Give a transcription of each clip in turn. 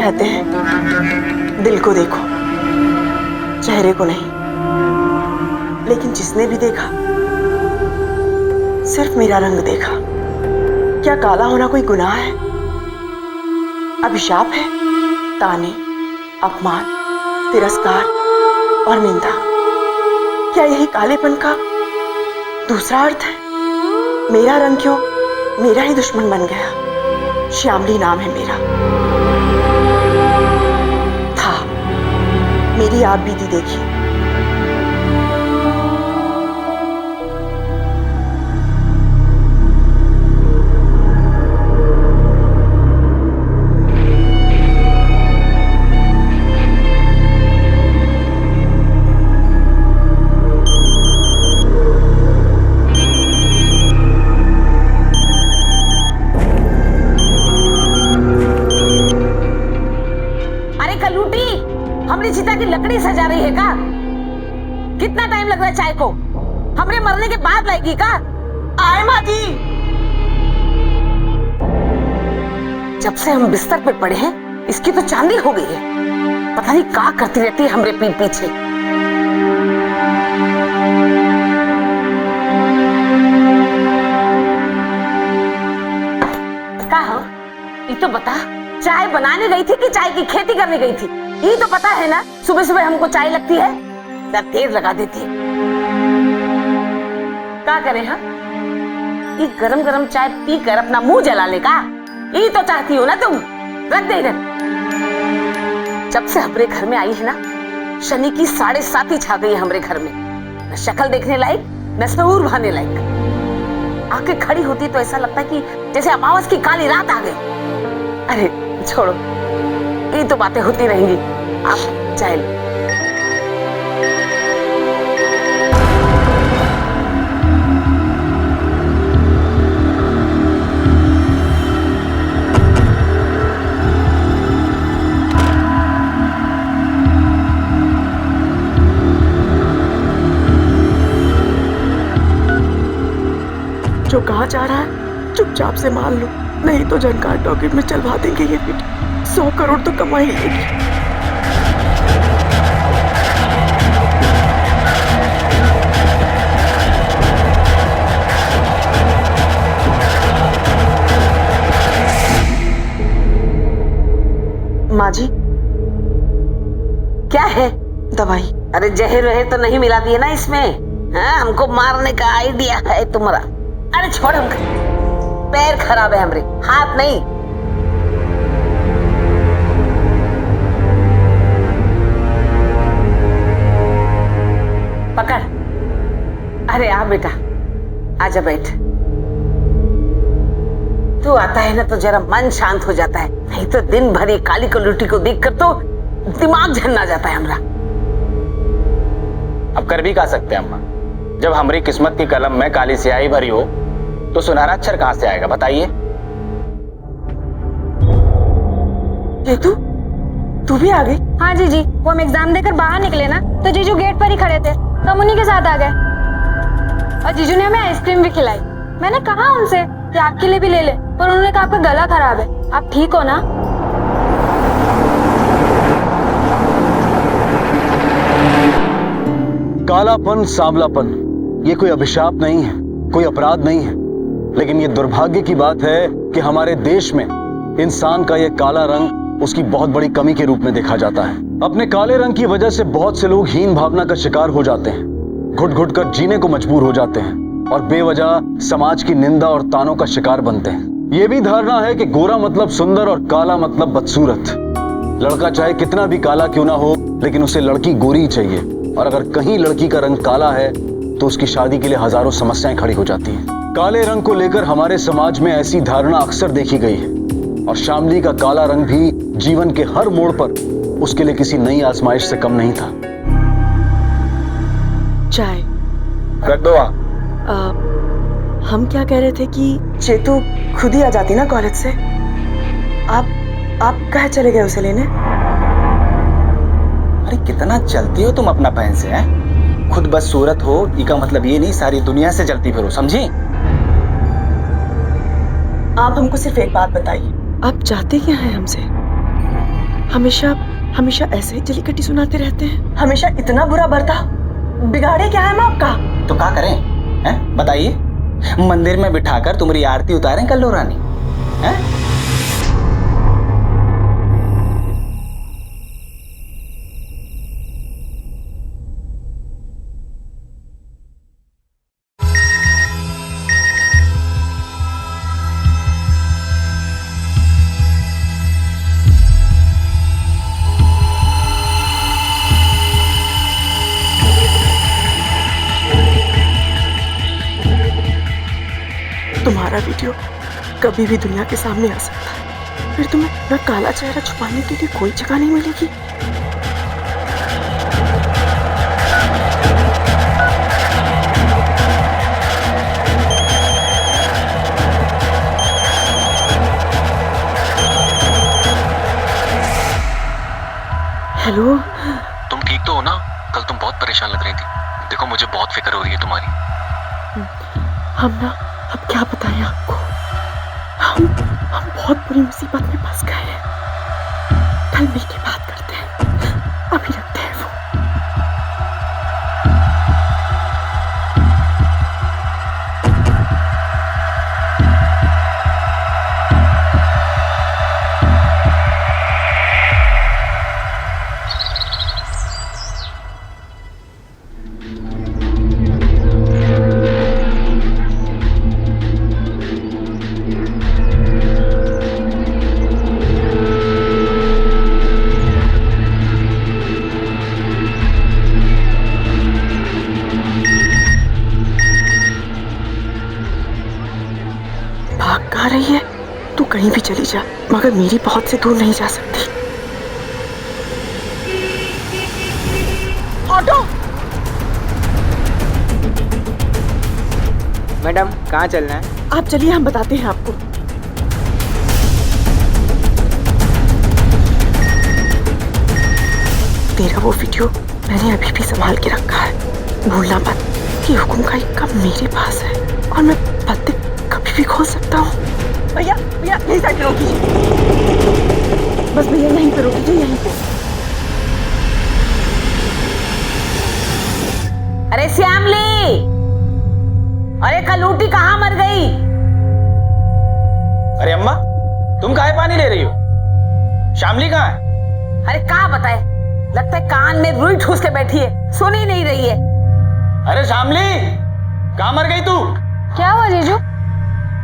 कहते हैं दिल को देखो, चेहरे को नहीं। लेकिन जिसने भी देखा सिर्फ मेरा रंग देखा। क्या काला होना कोई गुनाह है, अभिशाप है? ताने, अपमान, तिरस्कार और निंदा, क्या यही कालेपन का दूसरा अर्थ है? मेरा रंग क्यों मेरा ही दुश्मन बन गया? श्यामली नाम है मेरा। था, मेरी आप बीती देखी। लकड़ी सजा रही है का? कितना टाइम लग रहा है चाय को? हमरे मरने के बाद लाएगी का? आए माँ जी। जब से हम बिस्तर पे पड़े हैं इसकी तो चांदी हो गई है। पता नहीं क्या करती रहती है हमरे पीठ पीछे। क्या हो? ये तो बता, चाय बनाने गई थी कि चाय की खेती करने गई थी? ये तो पता है ना, सुबह सुबह हमको चाय लगती है, तब देर लगा देती है। क्या करें हाँ? ये गरम गरम चाय पीकर अपना मुंह जलाने का ये तो चाहती हो ना तुम? रख दे इधर। जब से हमारे घर में आई है ना, शनि की 7.5 छा गई है हमारे घर में। न शक्ल देखने लायक न सहूर भाने लायक। आके खड़ी होती तो ऐसा लगता है कि जैसे अमावस की काली रात आ गई। अरे छोड़ो, ये तो बातें होती रहेंगी। आप चाय लो। जो कहा जा रहा है चुपचाप से मान लो, नहीं तो झनकार टॉकेट में चलवा देंगे ये बेटी। 100 करोड़ तो कमा ही लेगी। माँ जी, क्या है? दवाई। अरे जहर वहर तो नहीं मिला दिए ना इसमें? हाँ, हमको मारने का आइडिया है तुम्हारा। अरे छोड़, हम पैर खराब है हमरे, हाथ नहीं। पकड़। अरे आ बेटा, आजा बैठ। तू आता है ना तो जरा मन शांत हो जाता है, नहीं तो दिन भर ये काली कलूटी को देखकर तो दिमाग झन्ना जाता है हमरा। अब कर भी क्या सकते हैं अम्मा? जब हमारी किस्मत की कलम में काली स्याही भरी हो तो सुनहरा अक्षर कहां से आएगा बताइए? ये तू भी आ गई? हाँ जीजी, वो हम एग्जाम देकर बाहर निकले ना तो जीजू गेट पर ही खड़े थे, तो हम उन्हीं के साथ आ गए। और जीजू ने हमें आइसक्रीम भी खिलाई। मैंने कहा उनसे कि आपके लिए भी ले ले, पर उन्होंने कहा आपका गला खराब है। आप ठीक हो ना? कालापन, सांवलापन, ये कोई अभिशाप नहीं है, कोई अपराध नहीं है, लेकिन ये दुर्भाग्य की बात है कि हमारे देश में इंसान का ये काला रंग उसकी बहुत बड़ी कमी के रूप में देखा जाता है। अपने काले रंग की वजह से बहुत से लोग हीन भावना का शिकार हो जाते हैं, घुट घुट कर जीने को मजबूर हो जाते हैं और बेवजह समाज की निंदा और तानों का शिकार बनते हैं। ये भी धारणा है कि गोरा मतलब सुंदर और काला मतलब बदसूरत। लड़का चाहे कितना भी काला क्यों ना हो, लेकिन उसे लड़की गोरी ही चाहिए, और अगर कहीं लड़की का रंग काला है तो उसकी शादी के लिए हजारों समस्याएं खड़ी हो जाती हैं। काले रंग को लेकर हमारे समाज में ऐसी धारणा अक्सर देखी गई है, और श्यामली का काला रंग भी जीवन के हर मोड़ पर उसके लिए किसी नई आजमाइश से कम नहीं था। चाय रख दो। हम क्या कह रहे थे कि चेतू खुद ही आ जाती ना कॉलेज से। आप कहाँ चले गए उसे लेने? अरे कितना चलती हो तुम अपना पैन से, हैं? खुद बस सूरत हो इसका मतलब ये नहीं सारी दुनिया से जलती फिरो, समझी? आप हमको सिर्फ एक बात बताइए, आप चाहते क्या हैं हमसे? हमेशा हमेशा ऐसे ही जलीकट्टी सुनाते रहते हैं। हमेशा इतना बुरा बर्ताव, बिगाड़े क्या है हम आपका? तो क्या करें, हैं? बताइए। मंदिर में बिठाकर तुम्हारी आरती उतारें कल्लू रानी, हैं? तुम्हारा वीडियो कभी भी दुनिया के सामने आ सकता है, फिर तुम्हें अपना काला चेहरा छुपाने के लिए कोई जगह नहीं मिलेगी। हेलो, तुम ठीक तो हो ना? कल तुम बहुत परेशान लग रही थी। देखो मुझे बहुत फिक्र हो रही है तुम्हारी। हम ना, अब क्या बताएं आपको, हम बहुत बुरी मुसीबत में फंस गए हैं। कल मिल के बात करते हैं, अभी रखते हैं फोन। भाग कहाँ रही है? तू कहीं भी चली जा, मगर मेरी पहुंच से दूर नहीं जा सकती। ऑटो! मैडम कहाँ चलना है? आप चलिए, हम बताते हैं आपको। तेरा वो वीडियो मैंने अभी भी संभाल के रखा है। भूलना मत कि हुक्म का एक कप मेरे पास है और मैं पत्ते कभी भी खोल सकता हूँ। भैया भैया यहीं साइड पे रोकिए, बस भैया यहीं पे रोकिए, यहीं पे। अरे श्यामली, अरे कलूटी कहाँ मर गई? अरे अम्मा, तुम काहे पानी ले रही हो? श्यामली कहाँ है? अरे कहाँ बताए, लगता है कान में रुई ठूस के बैठी है, सुन ही नहीं रही है। अरे श्यामली, कहाँ मर गई तू? क्या हुआ जीजू?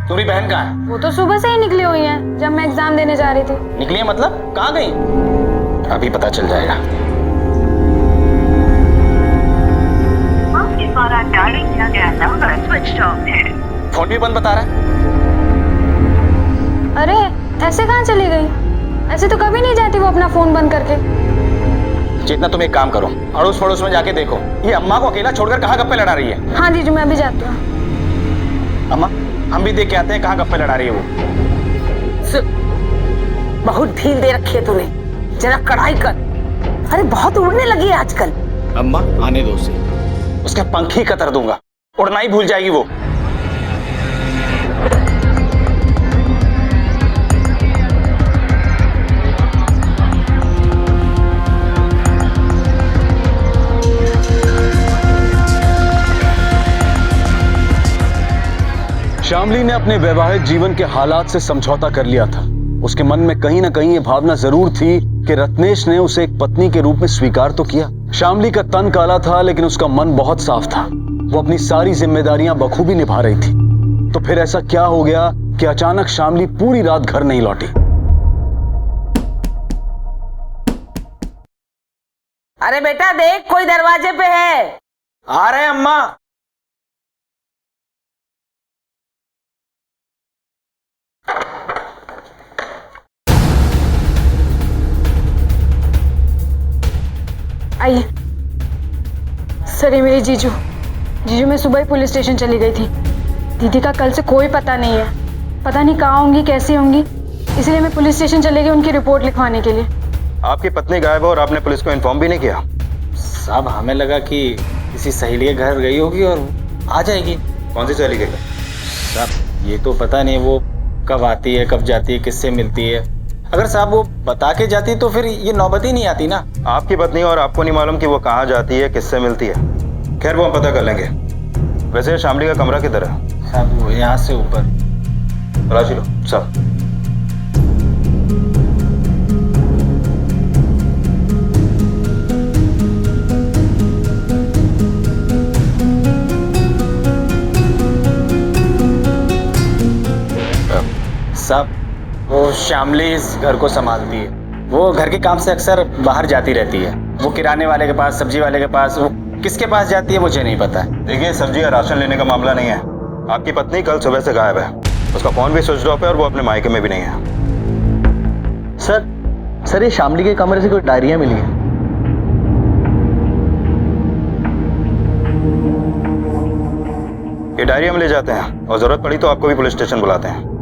तुम्हारी बहन कहाँ है? वो तो सुबह से ही निकली हुई है, जब मैं एग्जाम देने जा रही थी। निकली है मतलब? कहाँ गई? अभी पता चल जाएगा। आपके द्वारा डायल किया गया नंबर स्विच ऑफ है। फोन भी बंद बता रहा है। अरे ऐसे कहाँ चली गई? ऐसे तो कभी नहीं जाती वो अपना फोन बंद करके। जितना तुम एक काम करो, अड़ोस पड़ोस में जाके देखो, ये अम्मा को अकेला छोड़कर कहाँ गप्पे लड़ा रही है। हाँ जीजू, मैं अभी जाती हूँ। अम्मा, हम भी देख के आते हैं कहाँ गप्पे लड़ा रही है वो। बहुत ढील दे रखी है तूने, जरा कढ़ाई कर। अरे बहुत उड़ने लगी है आजकल। अम्मा आने दो उसे, उसके पंख ही कतर दूंगा, उड़ना ही भूल जाएगी वो। श्यामली ने अपने वैवाहिक जीवन के हालात से समझौता कर लिया था। उसके मन में कहीं ना कहीं ये भावना जरूर थी कि रत्नेश ने उसे एक पत्नी के रूप में स्वीकार तो किया। श्यामली का तन काला था, लेकिन उसका मन बहुत साफ था। वो अपनी सारी जिम्मेदारियां बखूबी निभा रही थी। तो फिर ऐसा क्या हो गया कि अचानक श्यामली पूरी रात घर नहीं लौटी? अरे बेटा देख, कोई दरवाजे पे है। आ रहे हैं अम्मा। आइए। सर ये मेरी जीजू। जीजू मैं सुबह ही पुलिस स्टेशन चली गई थी। दीदी का कल से कोई पता नहीं है। पता नहीं कहाँ होंगी, कैसी होंगी, इसलिए मैं पुलिस स्टेशन चली गई उनकी रिपोर्ट लिखवाने के लिए। आपकी पत्नी गायब है और आपने पुलिस को इन्फॉर्म भी नहीं किया? साहब हमें लगा कि किसी सहेली के घर गई होगी और आ जाएगी। कौन सी चली गई? साहब ये तो पता नहीं वो कब आती है, कब जाती है, किससे मिलती है, अगर साहब वो बता के जाती तो फिर ये नौबत ही नहीं आती ना। आपकी पत्नी और आपको नहीं मालूम कि वो कहाँ जाती है, किससे मिलती है। खैर वो हम पता कर लेंगे। वैसे शामली का कमरा किधर है? साहब वो यहाँ से ऊपर। तलाशी लो सब। साहब वो शामली इस घर को संभालती है। वो घर के काम से अक्सर बाहर जाती रहती है। वो किराने वाले के पास, सब्जी वाले के पास, वो किसके पास जाती है मुझे नहीं पता है। देखिए सब्जी या राशन लेने का मामला नहीं है। आपकी पत्नी कल सुबह से गायब है। उसका फोन भी स्विच ऑफ है और वो अपने मायके में भी नहीं है। सर ये शामली के कमरे से कोई डायरियां मिली है। ये डायरी हम ले जाते हैं और जरूरत पड़ी तो आपको भी पुलिस स्टेशन बुलाते हैं।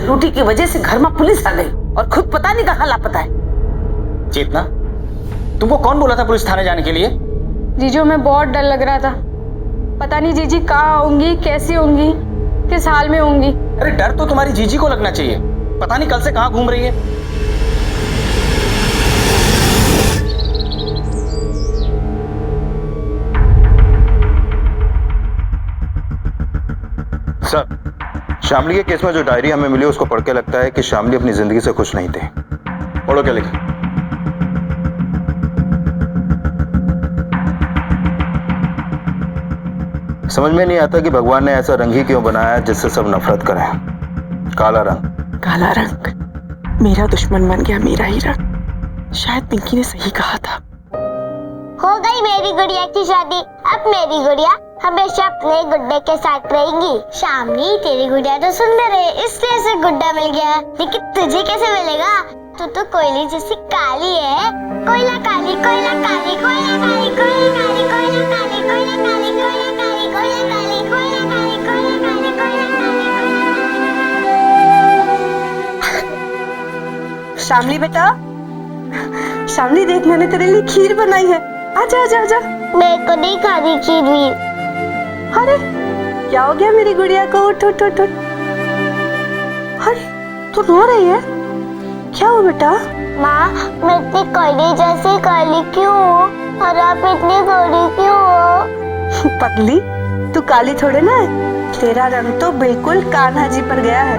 लूटी की वजह से घर में पुलिस आ गई और खुद पता नहीं कहाँ लापता है। चेतना, तुमको कौन बोला था पुलिस थाने जाने के लिए? जीजू हमें बहुत डर लग रहा था। पता नहीं जीजी कहाँ होंगी, कैसी होंगी, किस हाल में होंगी। अरे डर तो तुम्हारी जीजी को लगना चाहिए। पता नहीं कल से कहाँ घूम रही है। सर, शामली के केस में जो डायरी हमें मिली उसको पढ़ के लगता है कि शामली अपनी जिंदगी से खुश नहीं थी। पढ़ो क्या लिखा। समझ में नहीं आता कि भगवान ने ऐसा रंग ही क्यों बनाया है जिससे सब नफरत करें। काला रंग। काला रंग मेरा दुश्मन बन गया, मेरा ही रंग। शायद पिंकी ने सही कहा था। हो गई मेरी गुड़िया की शादी। अब मेरी गुड़िया हमेशा अपने गुड्डे के साथ रहेगी। शामली तेरी गुड़िया तो सुंदर है इसलिए उसे गुड्डा मिल गया, लेकिन तुझे कैसे मिलेगा? तू तो कोयले जैसी काली है। कोयला काली, कोयला काली, कोयला काली, कोयला काली, कोयला काली, कोयला काली, कोयला काली, कोयला काली, कोयला काली, कोयला काली, कोयला काली। शामली बेटा, शामली देख मैंने तेरे लिए खीर बनाई है। आजा आजा आजा। मेरे को नहीं खानी खीर भी। अरे क्या हो गया मेरी गुड़िया को? उठ उठ उठ उठ। अरे तू रो रही है, क्या हुआ बेटा? माँ मैं इतनी कोयले जैसी काली क्यों हूँ और आप इतनी गोरी क्यों हो? पगली तू काली थोड़े ना है, तेरा रंग तो बिल्कुल कान्हा जी पर गया है।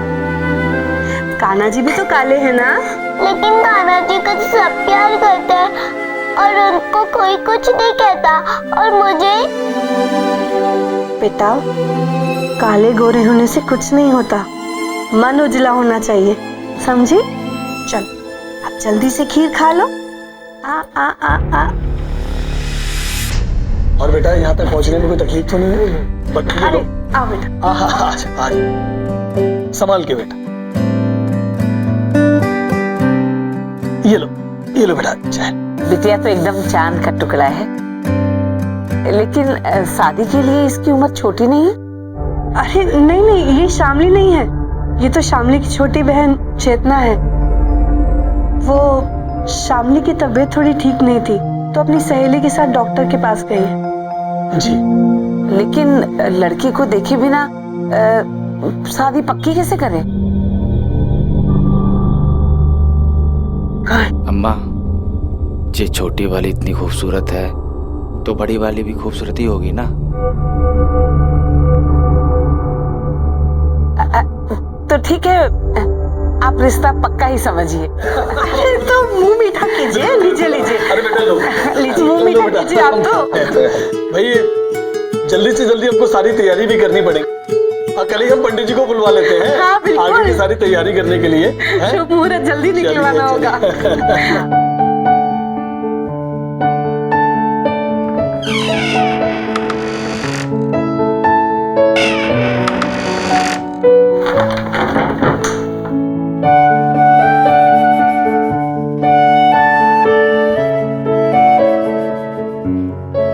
कान्हा जी भी तो काले हैं ना। लेकिन कान्हा जी को तो सब प्यार करते हैं और उनको कोई कुछ नहीं कहता। और मुझे बेटा काले गोरे होने से कुछ नहीं होता, मन उजला होना चाहिए, समझी? चल अब जल्दी से खीर खा लो। आ आ आ आ। और बेटा यहाँ तक पहुँचने में कोई तकलीफ तो नहीं है? अरे आओ बेटा। आ संभाल के बेटा। ये लो बेटा चाय। बिटिया तो एकदम चांद का टुकड़ा है, लेकिन शादी के लिए इसकी उम्र छोटी नहीं है। अरे नहीं नहीं, ये शामली नहीं है, ये तो शामली की छोटी बहन चेतना है। वो शामली की तबीयत थोड़ी ठीक नहीं थी तो अपनी सहेली के साथ डॉक्टर के पास गई है। जी। लेकिन लड़की को देखे बिना शादी पक्की कैसे करें? अम्मा, ये छोटी वाली इतनी खूबसूरत है तो बड़ी वाली भी खूबसूरत ही होगी ना। तो ठीक है, आप रिश्ता पक्का ही समझिए। अरे तो मुंह मीठा कीजिए, लीजिए लीजिए। अरे बेटा लो, लीजिए मुंह मीठा कीजिए आप तो। भाई जल्दी से जल्दी हमको सारी तैयारी भी करनी पड़ेगी। कल ही हम पंडित जी को बुलवा लेते हैं। हाँ, बिल्कुल। आगे की सारी तैयारी करने के लिए। शुभ मुहूर्त जल्दी निकलवाना होगा।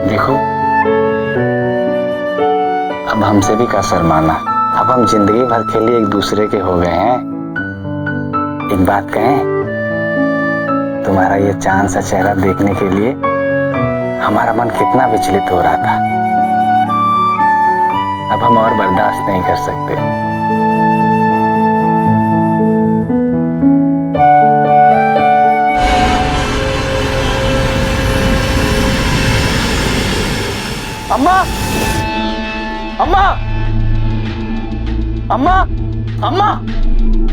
देखो अब हमसे भी का शर्माना। अब हम जिंदगी भर के लिए एक दूसरे के हो गए हैं। एक बात कहें, तुम्हारा ये चांद सा चेहरा देखने के लिए हमारा मन कितना विचलित हो रहा था। अब हम और बर्दाश्त नहीं कर सकते। अम्मा, अम्मा, अम्मा, अम्मा,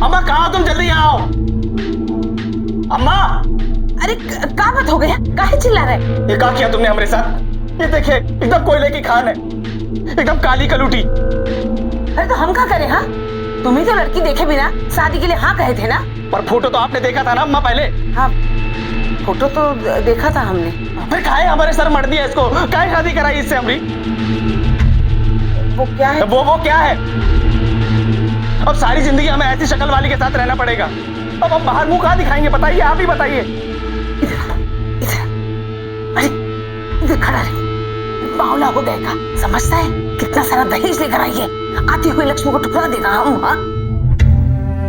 अम्मा, कहाँ हो तुम? जल्दी यहाँ आओ। अम्मा, अरे क्या बात हो गया? काहे चिल्ला रहे? ये क्या किया तुमने हमारे साथ? ये देखिए, एकदम कोयले की खान है, एकदम काली कलूटी। अरे तो हम क्या करें? हाँ, तुम ही तो लड़की देखे बिना शादी के लिए हाँ कहे थे ना? पर फोटो तो आपने देखा था ना अम्मा पहले? हाँ, फोटो तो देखा था हमने। फिर काहे हमारे सर मर दिया इसको? काहे शादी कराई इससे हमरी? वो क्या है? वो क्या है? अब सारी जिंदगी हमें ऐसी शक्ल वाली के साथ रहना पड़ेगा। अब हम बाहर मुंह कहाँ दिखाएंगे? बताइए, आप ही बताइए। अरे इधर खड़ा रहे, बावला हो गएगा। समझता है कितना सारा दहेज लेकर आई है? आती हुई लक्ष्मी को ठुकरा देगा हम। हाँ,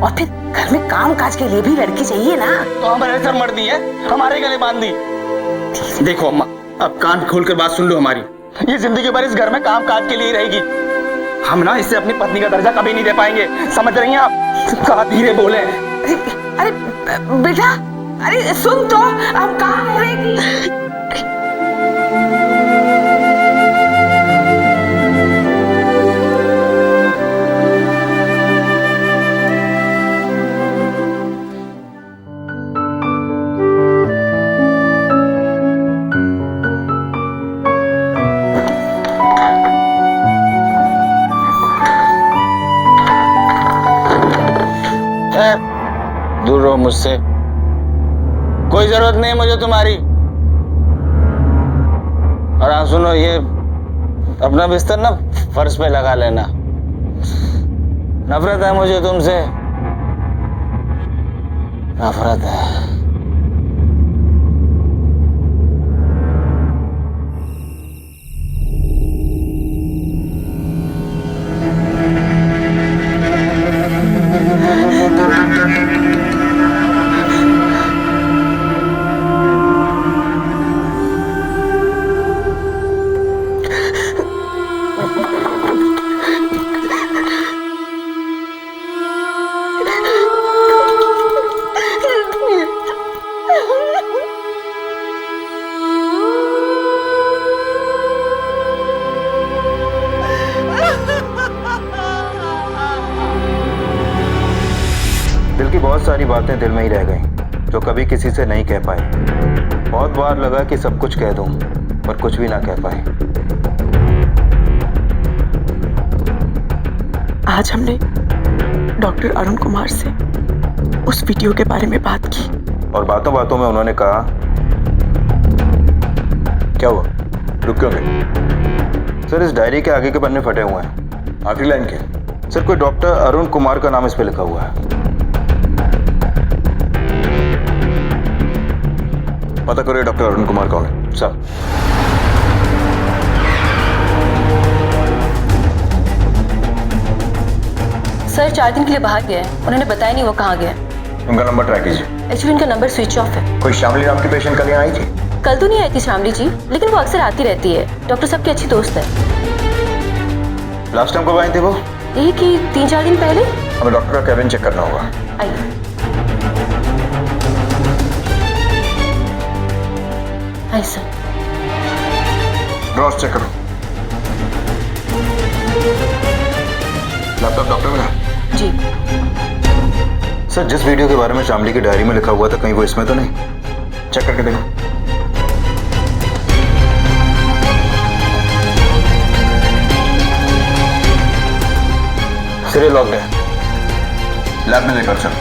और फिर घर में काम काज के लिए भी लड़की चाहिए ना। तो हमारे सर मर दी है, हमारे गले बांध दी। देखो अम्मा, अब कान खोलकर बात सुन लो हमारी। ये जिंदगी भर इस घर में काम काज के लिए रहेगी। हम ना इससे अपनी पत्नी का दर्जा कभी नहीं दे पाएंगे, समझ रही हैं आप? कहा धीरे बोले। अरे बेटा, अरे सुन तो, हम कहाँ कह रहे हैं? दूर रहो मुझसे, कोई जरूरत नहीं मुझे तुम्हारी। और हाँ सुनो, ये अपना बिस्तर ना फर्श पे लगा लेना। नफरत है मुझे तुमसे, नफरत है। दिल की बहुत सारी बातें दिल में ही रह गई जो कभी किसी से नहीं कह पाए। बहुत बार लगा कि सब कुछ कह दूं, पर कुछ भी ना कह पाए। आज हमने डॉक्टर अरुण कुमार से उस वीडियो के बारे में बात की। और बातों बातों में उन्होंने कहा, क्या हुआ? रुक क्यों गए? सर इस डायरी के आगे के पन्ने फटे हुए हैं। आखिरी लाइन क्या? सर कोई डॉक्टर अरुण कुमार का नाम इस पे लिखा हुआ है। पता करो डॉक्टर अरुण कुमार कौन है। सर सर 4 दिन के लिए बाहर गया है, उन्होंने बताया नहीं वो कहाँ गया। उनका नंबर ट्रैक कीजिए। एक्चुअली उनका नंबर स्विच ऑफ है। कोई शामली नाम की पेशेंट कल यहाँ आई थी? कल तो नहीं आई थी शामली जी, लेकिन वो अक्सर आती रहती है। डॉक्टर साहब की अच्छी दोस्त है। लास्ट टाइम कब आई थी वो? यही कि 3-4 दिन पहले। हमें डॉक्टर का कैबिन चेक करना होगा। आइए। आइए सर। ड्रॉस चेक करो। लैपटॉप डॉक्टर में है? जी। सर जिस वीडियो के बारे में शामली की डायरी में लिखा हुआ था, कहीं वो इसमें तो नहीं? चेक करके देखो। सिरे लॉक्ड है। लैब में लेकर चलो।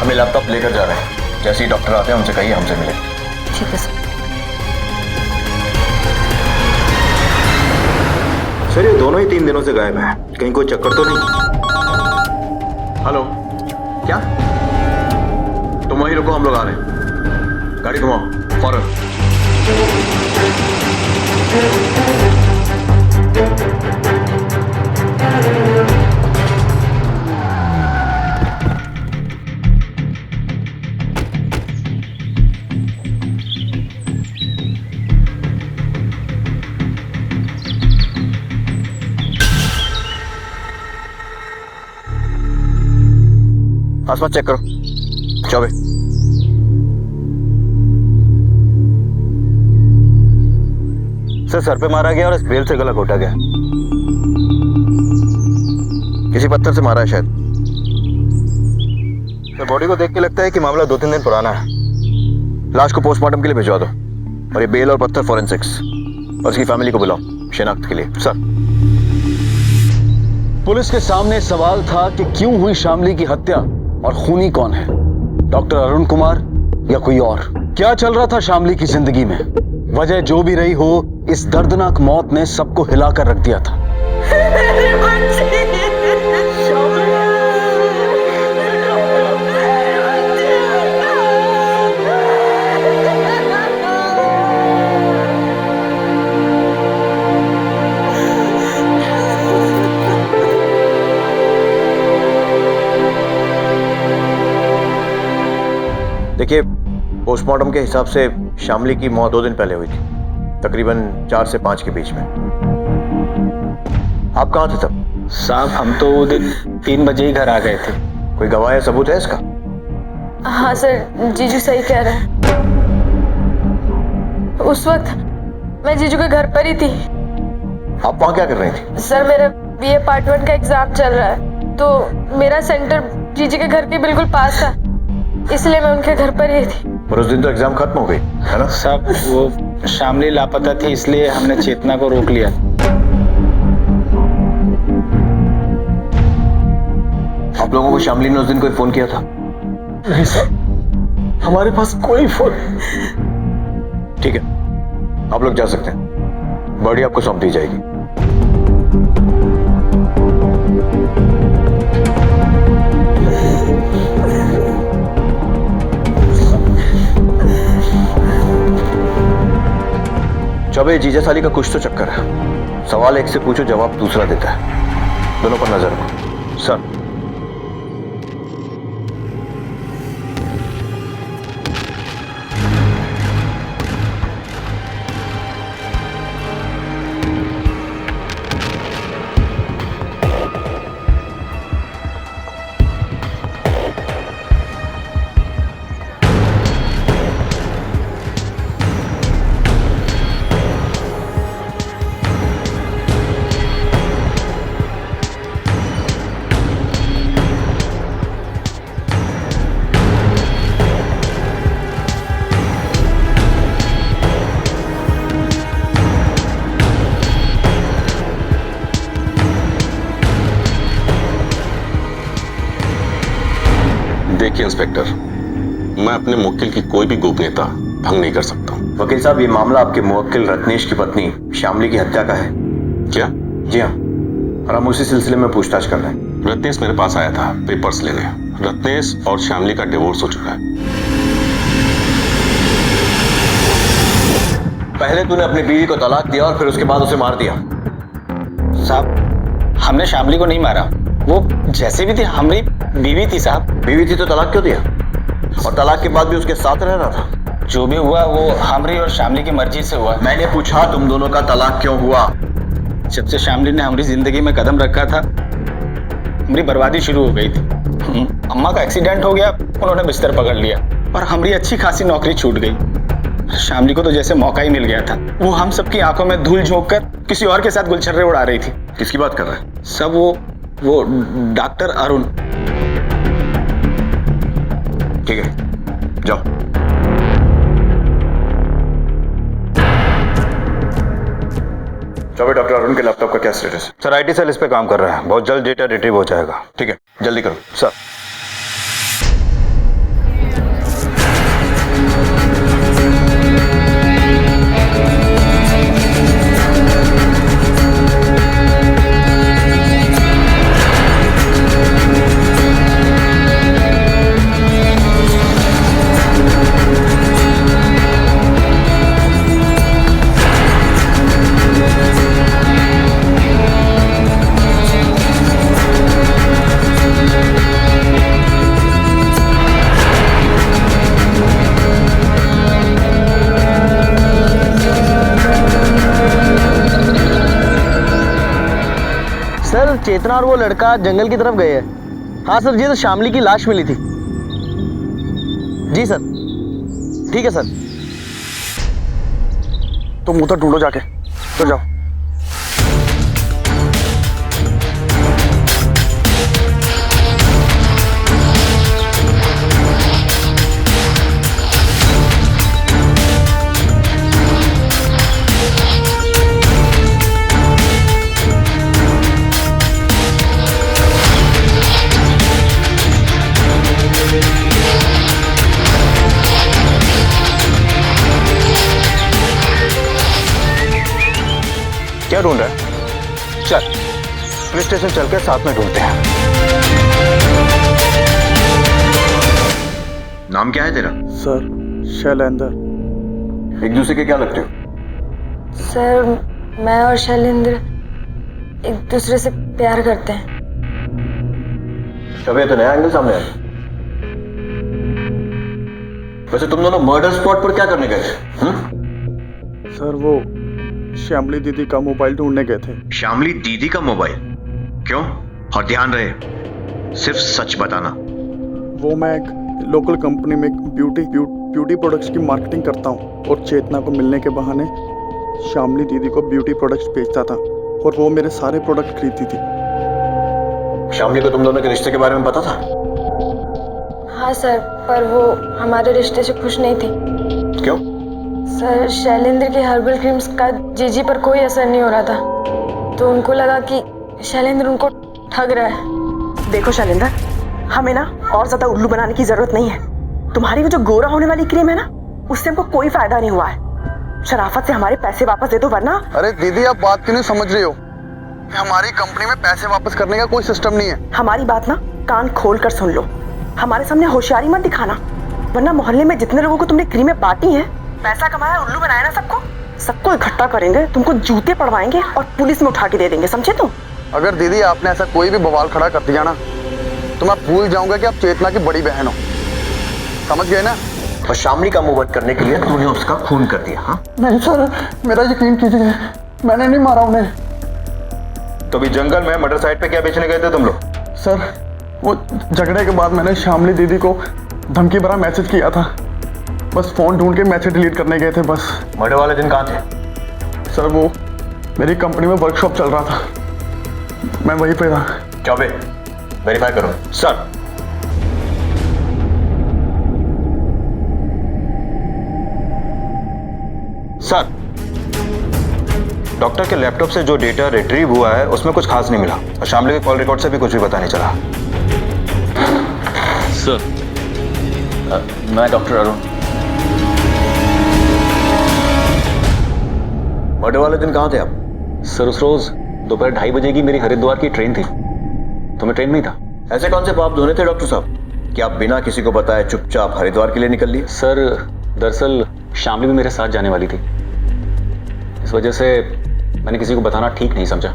हमें लैपटॉप लेकर जा रहे हैं। जैसे ही डॉक्टर आते हैं उनसे कहिए हमसे मिले। ठीक है सर। सर ये दोनों ही 3 दिनों से गायब हैं। कहीं कोई चक्कर तो नहीं? हेलो, क्या? तुम वहीं रुको, हम लोग आ रहे हैं। गाड़ी घुमाओ फौरन। आसपास चेक करो। चौबे, सर सर पे मारा गया और इस बेल से गला घोटा गया। किसी पत्थर से मारा है शायद। सर बॉडी को देख के लगता है कि मामला 2-3 दिन पुराना है। लाश को पोस्टमार्टम के लिए भिजवा दो और ये बेल और पत्थर फॉरेंसिक्स और उसकी फैमिली को बुलाओ शिनाख्त के लिए। सर पुलिस के सामने सवाल था कि क्यों हुई शामली की हत्या और खूनी कौन है, डॉक्टर अरुण कुमार या कोई और। क्या चल रहा था शामली की जिंदगी में, वजह जो भी रही हो, इस दर्दनाक मौत ने सबको हिलाकर रख दिया था। देखिए, पोस्टमार्टम के हिसाब से शामली की मौत 2 दिन पहले हुई थी, तकरीबन 4 से 5 के बीच में। आप कहाँ थे तब? साहब हम तो वो दिन 3 बजे ही घर आ गए थे। कोई गवाह या सबूत है इसका? हाँ सर, जीजू सही कह रहे हैं। उस वक्त मैं जीजू के घर पर ही थी। आप वहाँ क्या कर रही थी? सर मेरा बीए पार्ट 1 का एग्जाम चल रहा है, तो मेरा सेंटर जीजू के घर के बिल्कुल पास था, इसलिए मैं उनके घर पर ही थी। और उस दिन तो एग्जाम खत्म हो गई है ना? साहब वो शामली लापता थी, इसलिए हमने चेतना को रोक लिया। आप लोगों को शामली ने उस दिन कोई फोन किया था? नहीं सर, हमारे पास कोई फोन। ठीक है, आप लोग जा सकते हैं। बॉडी आपको सौंप दी जाएगी। चौबे, जीजा साली का कुछ तो चक्कर है। सवाल एक से पूछो, जवाब दूसरा देता है। दोनों पर नजर रखो। सर देखिए इंस्पेक्टर, मैं अपने मुवक्किल की कोई भी गोपनीयता भंग नहीं कर सकता। वकील साहब, ये मामला आपके मुवक्किल रत्नेश की पत्नी शामली की हत्या का है। क्या? जी हाँ, और हम उसी सिलसिले में पूछताछ कर रहे हैं। रत्नेश मेरे पास आया था पेपर्स लेने। रत्नेश और शामली का डिवोर्स हो चुका है। पहले तूने अपनी बीवी को तलाक दिया और फिर उसके बाद उसे मार दिया। साहब हमने शामली को नहीं मारा, वो जैसे भी थी हमारी बीवी थी। साहब बीवी थी तो तलाक क्यों दिया? और तलाक के बाद भी उसके साथ रहना था? जो भी हुआ वो हमारी और शामली की मर्जी से हुआ। मैंने पूछा तुम दोनों का तलाक क्यों हुआ? जब से शामली ने हमारी जिंदगी में कदम रखा था, हमारी बर्बादी शुरू हो गई थी। अम्मा का एक्सीडेंट हो गया, उन्होंने बिस्तर पकड़ लिया और हमारी अच्छी खासी नौकरी छूट गई। शामली को तो जैसे मौका ही मिल गया था। वो हम सबकी आंखों में धूल झोंक कर किसी और के साथ गुलछर्रे उड़ा रही थी। किसकी बात कर रहा है? सब वो डॉक्टर अरुण। ठीक है, जाओ। चौबे, डॉक्टर अरुण के लैपटॉप का क्या स्टेटस है? सर आईटी सेल इस पे काम कर रहा है, बहुत जल्द डेटा रिट्रीव हो जाएगा। ठीक है, जल्दी करो। सर चेतना और वो लड़का जंगल की तरफ गए हैं। हाँ सर, ये तो शामली की लाश मिली थी। जी सर, ठीक है सर। तुम उधर ढूंढो जाके, तो जाओ। क्या ढूंढ रहा है? चल पुलिस स्टेशन चल के साथ में ढूंढते हैं। नाम क्या है तेरा? सर शैलेंद्र। एक दूसरे के क्या लगते हो? सर मैं और शैलेंद्र एक दूसरे से प्यार करते हैं। कभी तो नया एंगल सामने आया। वैसे तुम दोनों मर्डर स्पॉट पर क्या करने गए थे? सर वो श्यामली दीदी का मोबाइल ढूंढने गए थे। श्यामली दीदी का मोबाइल? क्यों? और ध्यान रहे, सिर्फ सच बताना। वो मैं एक लोकल कंपनी में ब्यूटी प्रोडक्ट्स की मार्केटिंग करता हूँ और चेतना को मिलने के बहाने श्यामली दीदी को ब्यूटी प्रोडक्ट्स बेचता था और वो मेरे सारे प्रोडक्ट खरीदती थी। श्यामली को तुम दोनों के रिश्ते के बारे में पता था? हाँ सर, पर वो हमारे रिश्ते से खुश नहीं थी। क्यों? सर शैलेंद्र के हर्बल क्रीम्स का जीजी पर कोई असर नहीं हो रहा था, तो उनको लगा कि शैलेंद्र उनको ठग रहा है। देखो शैलेंद्र, हमें ना और ज्यादा उल्लू बनाने की जरूरत नहीं है। तुम्हारी वो जो गोरा होने वाली क्रीम है ना, उससे हमको कोई फायदा नहीं हुआ है। शराफत से हमारे पैसे वापस दे दो, वरना। अरे दीदी, आप बात क्यों नहीं समझ रही हो? हमारी कंपनी में पैसे वापस करने का कोई सिस्टम नहीं है। हमारी बात ना कान खोल कर सुन लो। हमारे सामने होशियारी मत दिखाना, वरना मोहल्ले में जितने लोगों को तुमने क्रीमें बांटी हैं, पैसा कमाया, उल्लू बनाया ना सबको इकट्ठा करेंगे, तुमको जूते पड़वाएंगे और पुलिस में उठा के दे देंगे, समझे तुम? अगर दीदी आपने ऐसा कोई भी बवाल खड़ा कर दिया ना, तो मैं भूल जाऊंगा कि आप चेतना की बड़ी बहन हो। समझ गए ना? और शामली का मुंह बंद करने के लिए तूने उसका खून कर दिया? हाँ? नहीं सर, मेरा यकीन कीजिए, मैंने नहीं मारा उन्हें। तो भी जंगल में मर्डर साइट पे क्या बेचने गए थे तुम लोग? सर वो झगड़े के बाद मैंने श्यामली दीदी को धमकी भरा मैसेज किया था। बस फोन ढूंढ के मैसेज डिलीट करने गए थे बस। मर्डर वाले दिन कहाँ थे? सर वो मेरी कंपनी में वर्कशॉप चल रहा था, मैं वहीं पे था। चौबे, वेरीफाई करो। सर सर डॉक्टर के लैपटॉप से जो डेटा रिट्रीव हुआ है उसमें कुछ खास नहीं मिला और शामली के कॉल रिकॉर्ड से भी कुछ भी पता नहीं चला। सर मैं डॉक्टर अरुण। मर्डर वाले दिन कहाँ थे आप? सर उस रोज दोपहर 2:30 बजे की मेरी हरिद्वार की ट्रेन थी, तो मैं ट्रेन में ही था। ऐसे कौन से पाप धोने थे डॉक्टर साहब कि आप बिना किसी को बताए चुपचाप हरिद्वार के लिए निकल लिए? सर दरअसल शामली भी मेरे साथ जाने वाली थी, इस वजह से मैंने किसी को बताना ठीक नहीं समझा।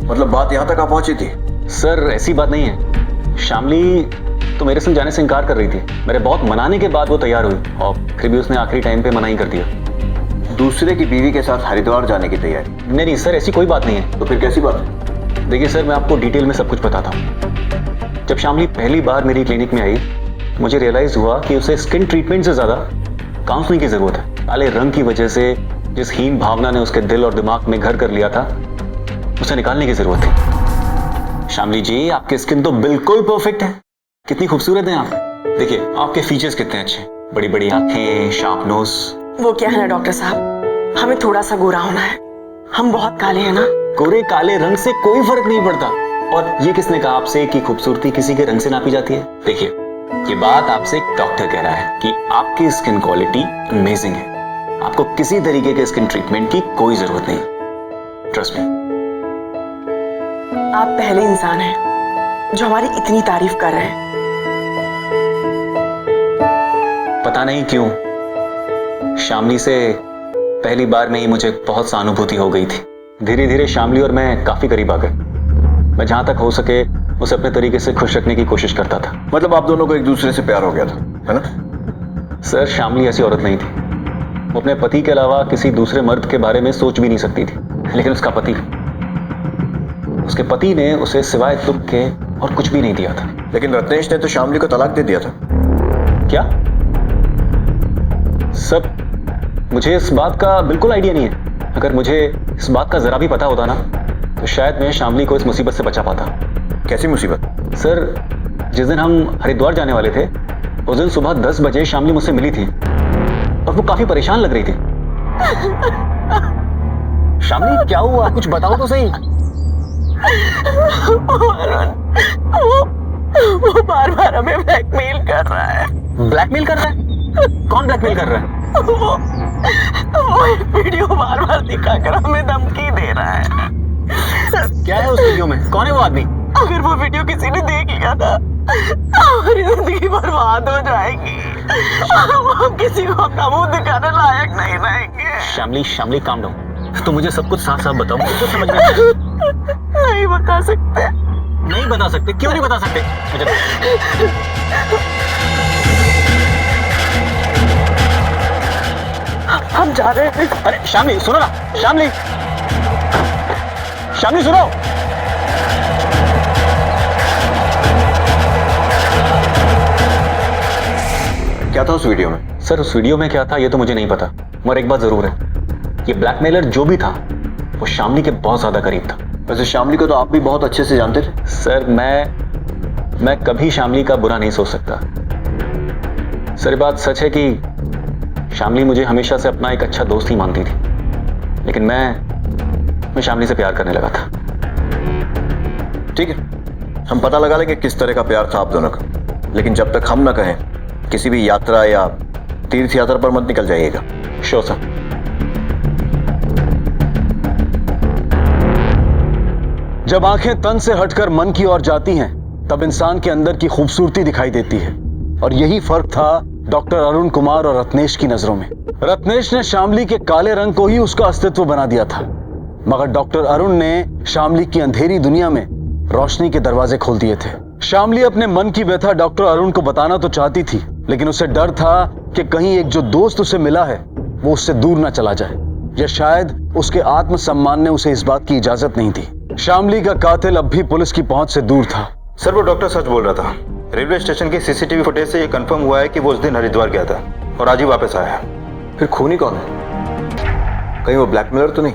मतलब बात यहाँ तक आ पहुंची थी? सर ऐसी बात नहीं है, शामली तो मेरे संग जाने से इनकार कर रही थी। मेरे बहुत मनाने के बाद वो तैयार हुई और फिर भी उसने आखिरी टाइम पे मना ही कर दिया। दूसरे की बीवी के साथ हरिद्वार जाने की तैयारी? नहीं सर, ऐसी कोई बात नहीं है। तो फिर कैसी बात है? देखिए सर, मैं आपको डिटेल में सब कुछ बताता हूँ। जब शामली पहली बार मेरी क्लिनिक में आई, मुझे रियलाइज हुआ कि उसे स्किन ट्रीटमेंट से ज्यादा काउंसलिंग की जरूरत है। काले रंग की वजह से जिस हीन भावना ने उसके दिल और दिमाग में घर कर लिया था, उसे निकालने की जरूरत थी। शामली जी, आपकी स्किन तो बिल्कुल परफेक्ट है, कितनी खूबसूरत हैं आप। देखिए आपके फीचर्स कितने अच्छे, बड़ी बड़ी आंखें, शार्प नोज। वो क्या है ना डॉक्टर साहब, हमें थोड़ा सा गोरा होना है, हम बहुत काले हैं ना। गोरे काले रंग से कोई फर्क नहीं पड़ता। और ये किसने कहा आपसे कि खूबसूरती किसी के रंग से नापी जाती है? देखिए ये बात आपसे एक डॉक्टर कह रहा है कि आपकी स्किन क्वालिटी अमेजिंग है, आपको किसी तरीके के स्किन ट्रीटमेंट की कोई जरूरत नहीं। Trust me. आप पहले इंसान हैं जो हमारी इतनी तारीफ कर रहे हैं। पता नहीं क्यों शामली से पहली बार में ही मुझे बहुत सहानुभूति हो गई थी। धीरे धीरे शामली और मैं काफी करीब आ गए। मैं जहां तक हो सके उसे अपने तरीके से खुश रखने की कोशिश करता था। मतलब आप दोनों को एक दूसरे से प्यार हो गया था, है ना? सर शामली ऐसी औरत नहीं थी, वो अपने पति के अलावा किसी दूसरे मर्द के बारे में सोच भी नहीं सकती थी। लेकिन उसके पति ने उसे सिवाय दुख के और कुछ भी नहीं दिया था। लेकिन रत्नेश ने तो शामली को तलाक दे दिया था। क्या? सर, मुझे इस बात का बिल्कुल आइडिया नहीं है। अगर मुझे इस बात का जरा भी पता होता ना तो शायद मैं शामली को इस मुसीबत से बचा पाता। कैसी मुसीबत? सर, जिस दिन हम हरिद्वार जाने वाले थे उस दिन सुबह 10 बजे शामली मुझसे मिली थी और वो काफी परेशान लग रही थी। शामली, क्या हुआ? कुछ बताओ तो सही। वो बार बार हमें ब्लैकमेल कर रहा है। ब्लैकमेल कर रहा है? कौन ब्लैकमेल कर रहा है? वो एक वीडियो बार बार दिखाकर हमें धमकी दे रहा है। क्या है उस वीडियो में? कौन है वो आदमी? अगर वो वीडियो किसी ने देख लिया ना हमारी जिंदगी बर्बाद हो जाएगी। हम किसी को अपना मुंह दिखाने लायक नहीं रहेंगे। Shamli, calm down. तो मुझे सब कुछ साफ साफ बताओ, मुझे समझ में नहीं बता सकते। नहीं बता सकते? क्यों नहीं बता सकते? हम जा रहे हैं। अरे शामली, सुनो ना। शामली सुनो। क्या था उस वीडियो में? सर, उस वीडियो में क्या था ये तो मुझे नहीं पता, मगर एक बात जरूर है, ये ब्लैकमेलर जो भी था वो शामली के बहुत ज्यादा करीब था। वैसे शामली को तो आप भी बहुत अच्छे से जानते थे। सर, मैं कभी शामली का बुरा नहीं सोच सकता। सर, बात सच है कि शामली मुझे हमेशा से अपना एक अच्छा दोस्त ही मानती थी, लेकिन मैं शामली से प्यार करने लगा था। ठीक है, हम पता लगा लेंगे किस तरह का प्यार था आप दोनों का, लेकिन जब तक हम ना कहें किसी भी यात्रा या तीर्थ यात्रा पर मत निकल जाइएगा। Sure sir. जब आंखें तन से हटकर मन की ओर जाती हैं तब इंसान के अंदर की खूबसूरती दिखाई देती है, और यही फर्क था डॉक्टर अरुण कुमार और रत्नेश की नजरों में। रत्नेश ने शामली के काले रंग को ही उसका अस्तित्व बना दिया था, मगर डॉक्टर अरुण ने शामली की अंधेरी दुनिया में रोशनी के दरवाजे खोल दिए थे। शामली अपने मन की व्यथा डॉक्टर अरुण को बताना तो चाहती थी, लेकिन उसे डर था कि कहीं एक जो दोस्त उसे मिला है वो उससे दूर ना चला जाए, या शायद उसके आत्मसम्मान ने उसे इस बात की इजाजत नहीं दी। शामली का कातिल अब भी पुलिस की पहुंच से दूर था। सर, वो डॉक्टर सच बोल रहा था। रेलवे स्टेशन की सीसीटीवी फुटेज से ये कंफर्म हुआ है कि वो उस दिन हरिद्वार गया था और आज ही वापस आया है। फिर खूनी कौन है? कहीं वो ब्लैकमेलर तो नहीं?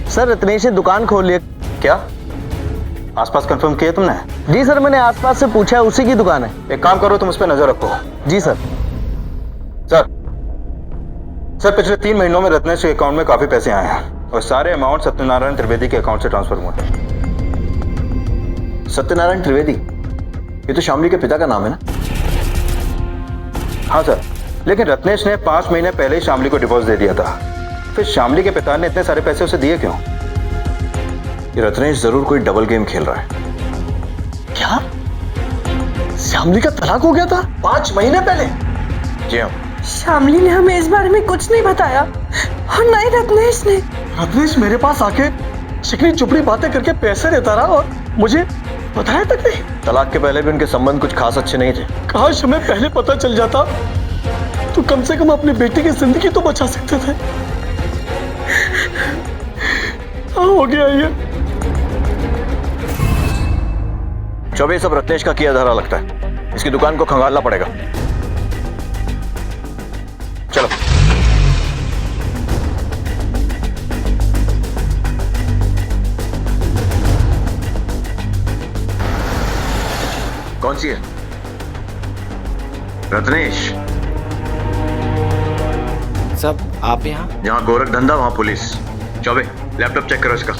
सर, रत्नेश ने दुकान खोल लिया। क्या? आसपास कंफर्म किया तुमने? जी सर, मैंने आसपास से पूछा, उसी की दुकान है। एक काम करो, तुम उस पर नजर रखो। जी सर। सर, पिछले 3 महीनों में रत्नेश के अकाउंट में काफी पैसे आए हैं और सारे अमाउंट सत्यनारायण त्रिवेदी के अकाउंट से ट्रांसफर हुए। सत्यनारायण त्रिवेदी? ये तो शामली के पिता का नाम है ना? हाँ सर, लेकिन रत्नेश ने 5 महीने पहले ही शामली को डिवोर्स दे दिया था। फिर शामली के पिता ने इतने सारे पैसे उसे दिए क्यों? ये रत्नेश जरूर कोई डबल गेम खेल रहा है। क्या? शामली का तलाक हो गया था 5 महीने पहले? जी हाँ। शामली ने हमें इस बारे में कुछ नहीं बताया, और ना ही रत्नेश ने। रत्नेश मेरे पास आके चिकनी चुपड़ी बातें करके पैसे देता रहा और मुझे बताया तक नहीं। तलाक के पहले भी उनके संबंध कुछ खास अच्छे नहीं थे। काश हमें पहले पता चल जाता तो कम से कम अपनी बेटी की जिंदगी तो बचा सकते थे। हो गया ये। चौबे, सब रत्नेश का किया धरा लगता है। इसकी दुकान को खंगालना पड़ेगा। चलो। कौन सी है? रत्नेश। सब आप यहाँ? जहां गोरख धंधा वहां पुलिस। चौबे, लैपटॉप चेक करो इसका।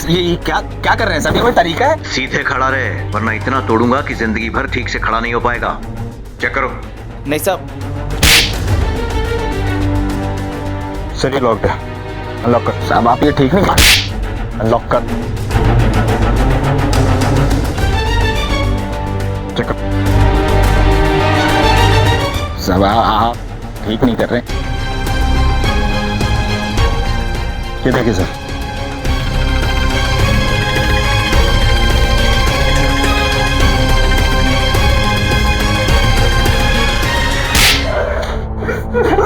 ये क्या कर रहे हैं सर? ये कोई तरीका है? सीधे खड़ा रहे, वरना इतना तोड़ूंगा कि जिंदगी भर ठीक से खड़ा नहीं हो पाएगा। चेक करो। नहीं साहब। सर ये लॉक्ड है, अनलॉक कर। साहब आप ये ठीक नहीं कर। अनलॉक कर। चेक कर। साहब आप ठीक नहीं कर रहे। ये देखिए सर,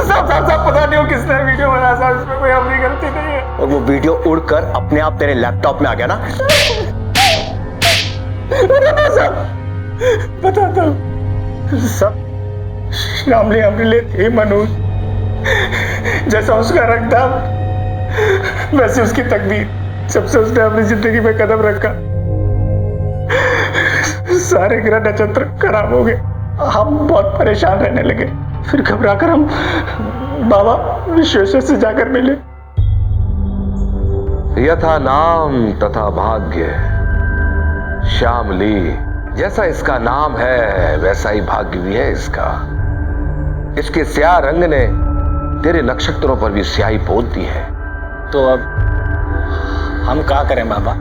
सब पता नहीं हो किसने वीडियो बनाया साहब, इसमें कोई अपनी गलती नहीं है। और वो वीडियो उड़कर अपने आप तेरे लैपटॉप में आ गया ना? बताता हूँ सब, श्यामली हमारे लिए थी मनोज, जैसा उसका रंग था वैसे उसकी तकदीर। जब से उसने अपनी जिंदगी में कदम रखा सारे ग्रह नक्षत्र खराब हो गए, हम बहुत परेशान रहने लगे। फिर घबराकर हम बाबा विश्वेश्वर से जाकर मिले। यथा नाम तथा भाग्य, श्यामली जैसा इसका नाम है वैसा ही भाग्य भी है इसका। इसके स्याह रंग ने तेरे नक्षत्रों पर भी स्याही पोत दी है। तो अब हम क्या करें बाबा?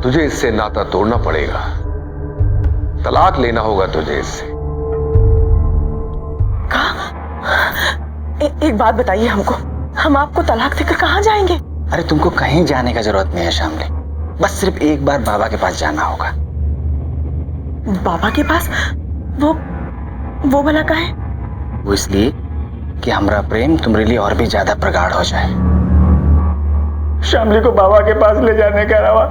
तुझे इससे नाता तोड़ना पड़ेगा, तलाक लेना होगा तुझे इससे। एक बात बताइए हमको, हम आपको तलाक देकर कहाँ जाएंगे? अरे तुमको कहीं जाने का जरूरत नहीं है श्यामली, बस सिर्फ एक बार बाबा के पास जाना होगा। बाबा के पास? वो भला का है? वो इसलिए कि हमारा प्रेम तुम्हारे लिए और भी ज्यादा प्रगाढ़ हो जाए। श्यामली को बाबा के पास ले जाने के अलावा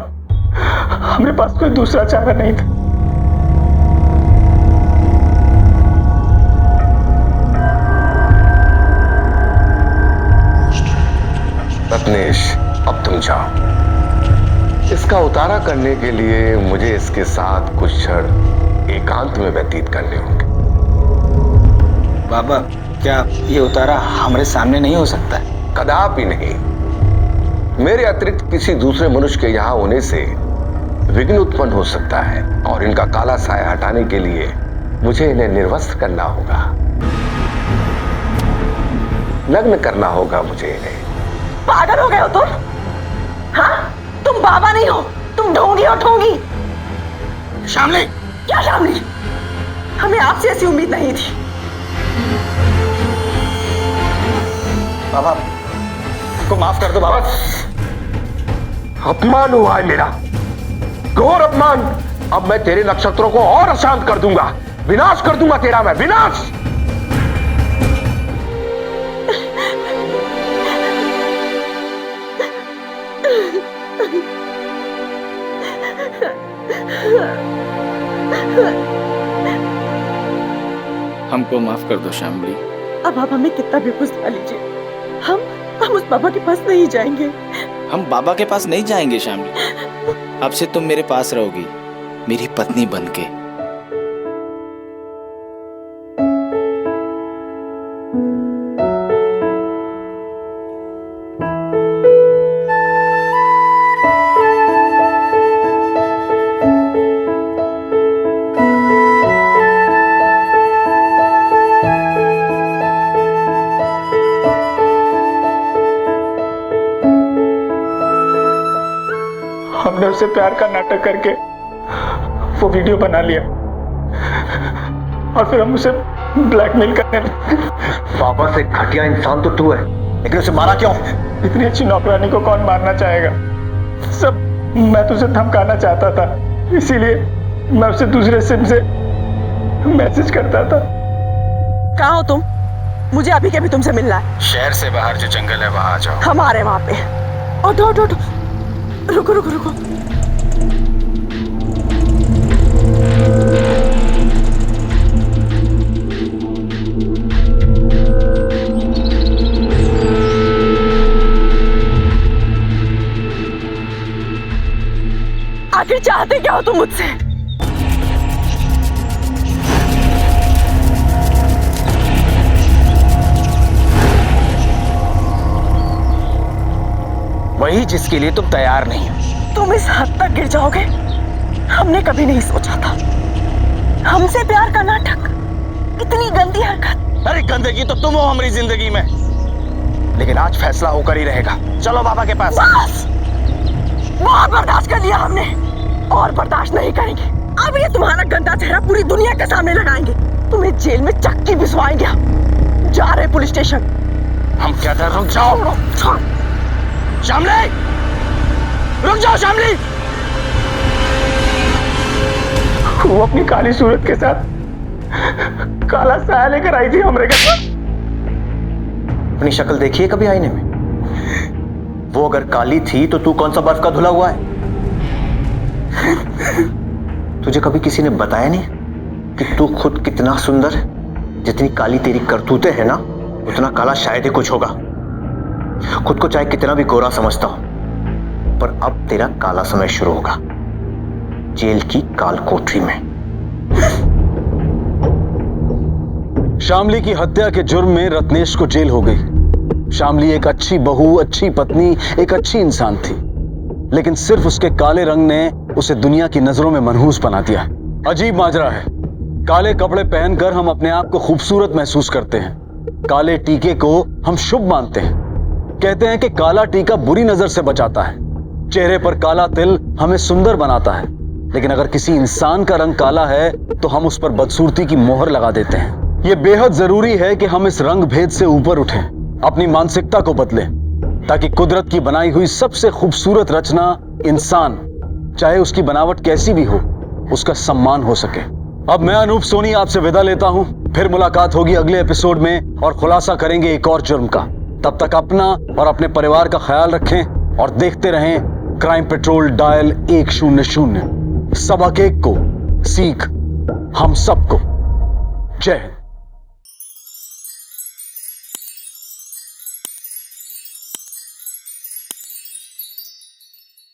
हमारे पास कोई दूसरा चारा नहीं था। रत्नेश अब तुम जाओ। इसका उतारा करने के लिए मुझे इसके साथ कुछ क्षण एकांत में व्यतीत करने होंगे। बाबा क्या ये उतारा हमारे सामने नहीं हो सकता है? कदापि नहीं। मेरे अतिरिक्त किसी दूसरे मनुष्य के यहाँ होने से विघ्न उत्पन्न हो सकता है और इनका काला साया हटाने के लिए मुझे इन्हें निर्वस्त्र करना होगा, नग्न करना होगा मुझे इन्हें। पागल हो गए हो तुम? हाँ, तुम बाबा नहीं हो, तुम ढोंगी और ठोंगी। श्यामली! क्या श्यामली? हमें आपसे ऐसी उम्मीद नहीं थी। बाबा को माफ कर दो बाबा। अपमान हुआ है मेरा, घोर अपमान। अब मैं तेरे नक्षत्रों को और अशांत कर दूंगा, विनाश कर दूंगा तेरा मैं, विनाश। हमको माफ कर दो श्यामली। अब आप हमें कितना भी बुझा लीजिए, हम उस बाबा के पास नहीं जाएंगे। हम बाबा के पास नहीं जाएंगे श्यामली, अब से तुम मेरे पास रहोगी, मेरी पत्नी बनके। हमने उससे प्यार का नाटक करके वो वीडियो बना लिया और फिर हम उसे ब्लैकमेल करने लगे। बाबा से घटिया इंसान तो तू है, लेकिन उसे मारा क्यों? इतनी अच्छी नौकरानी को कौन मारना चाहेगा? सब मैं तुझे धमकाना चाहता था, इसीलिए मैं उसे दूसरे सिम से मैसेज करता था। कहाँ हो तुम? मुझे अभी के भी तुमसे मिलना है। शहर से बाहर जो जंगल है वहां आ जाओ। हम आ रहे हैं वहां पे। ऑटो ऑटो ऑटो, रुको रुको रुको। आखिर चाहते क्या हो तुम मुझसे? वही जिसके लिए तुम तैयार नहीं हो। तुम इस हद तक गिर जाओगे हमने कभी नहीं सोचा था। हमसे प्यार का नाटक, इतनी गंदी हरकत। अरे गंदगी तो तुम हो हमारी जिंदगी में। लेकिन आज फैसला होकर ही रहेगा। चलो बाबा के पास। बस बहुत बर्दाश्त कर लिया हमने, और बर्दाश्त नहीं करेंगे। अब ये तुम्हारा गंदा चेहरा पूरी दुनिया के सामने लगाएंगे, तुम्हें जेल में चक्की भिजवाएंगे। जा रहे पुलिस स्टेशन। हम कहते हैं रुक जाओ। शामली, रुक जाओ शामली। वो अपनी काली सूरत के साथ काला साया लेकर आई थी हमरे घर। अपनी शक्ल देखिए कभी आईने में। वो अगर काली थी तो तू कौन सा बर्फ का धुला हुआ है? तुझे कभी किसी ने बताया नहीं कि तू खुद कितना सुंदर है? जितनी काली तेरी करतूतें हैं ना, उतना काला शायद ही कुछ होगा। खुद को चाहे कितना भी गोरा समझता हो, पर अब तेरा काला समय शुरू होगा, जेल की काल कोठरी में। शामली की हत्या के जुर्म में रत्नेश को जेल हो गई। शामली एक अच्छी बहू, अच्छी पत्नी, एक अच्छी इंसान थी, लेकिन सिर्फ उसके काले रंग ने उसे दुनिया की नजरों में मनहूस बना दिया। अजीब माजरा है। काले कपड़े पहनकर हम अपने आप को खूबसूरत महसूस करते हैं। काले टीके को हम शुभ मानते हैं। कहते हैं कि काला टीका बुरी नजर से बचाता है। चेहरे पर काला तिल हमें सुंदर बनाता है, लेकिन अगर किसी इंसान का रंग काला है तो हम उस पर बदसूरती की मोहर लगा देते हैं। यह बेहद जरूरी है कि हम इस रंग भेद से ऊपर उठें, अपनी मानसिकता को बदलें, ताकि कुदरत की बनाई हुई सबसे खूबसूरत रचना इंसान, चाहे उसकी बनावट कैसी भी हो, उसका सम्मान हो सके। अब मैं अनूप सोनी आपसे विदा लेता हूं। फिर मुलाकात होगी अगले एपिसोड में और खुलासा करेंगे एक और जुर्म का। तब तक अपना और अपने परिवार का ख्याल रखें और देखते रहें क्राइम पेट्रोल डायल 100। सबक एक को, सीख हम सबको। जय हिंद।